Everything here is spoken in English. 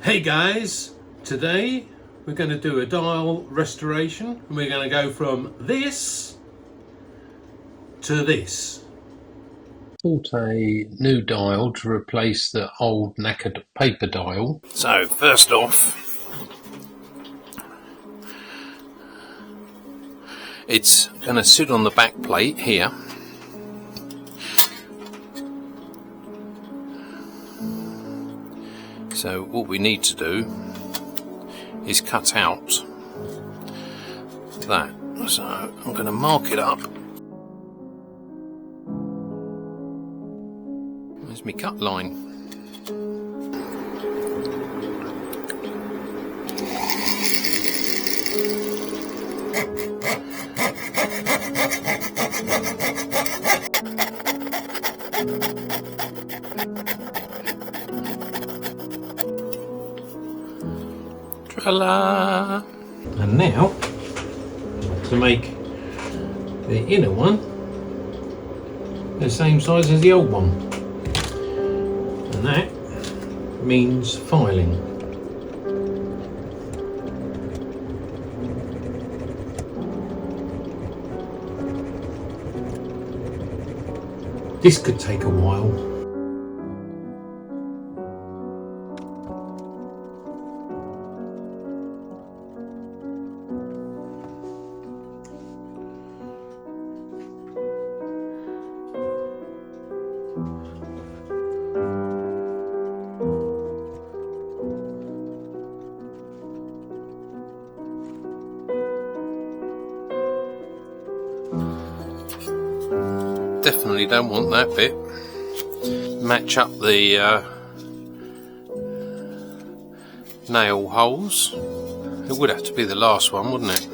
Hey guys, today we're going to do a dial restoration and we're going to go from this to this. Bought a new dial to replace the old knackered paper dial. So first off, it's going to sit on the back plate here. So what we need to do is cut out that. So I'm going to mark it up. There's my cut line. Tra-la! And now, to make the inner one the same size as the old one. And that means filing. This could take a while. Definitely don't want that bit. Match up the nail holes. It would have to be the last one, wouldn't it?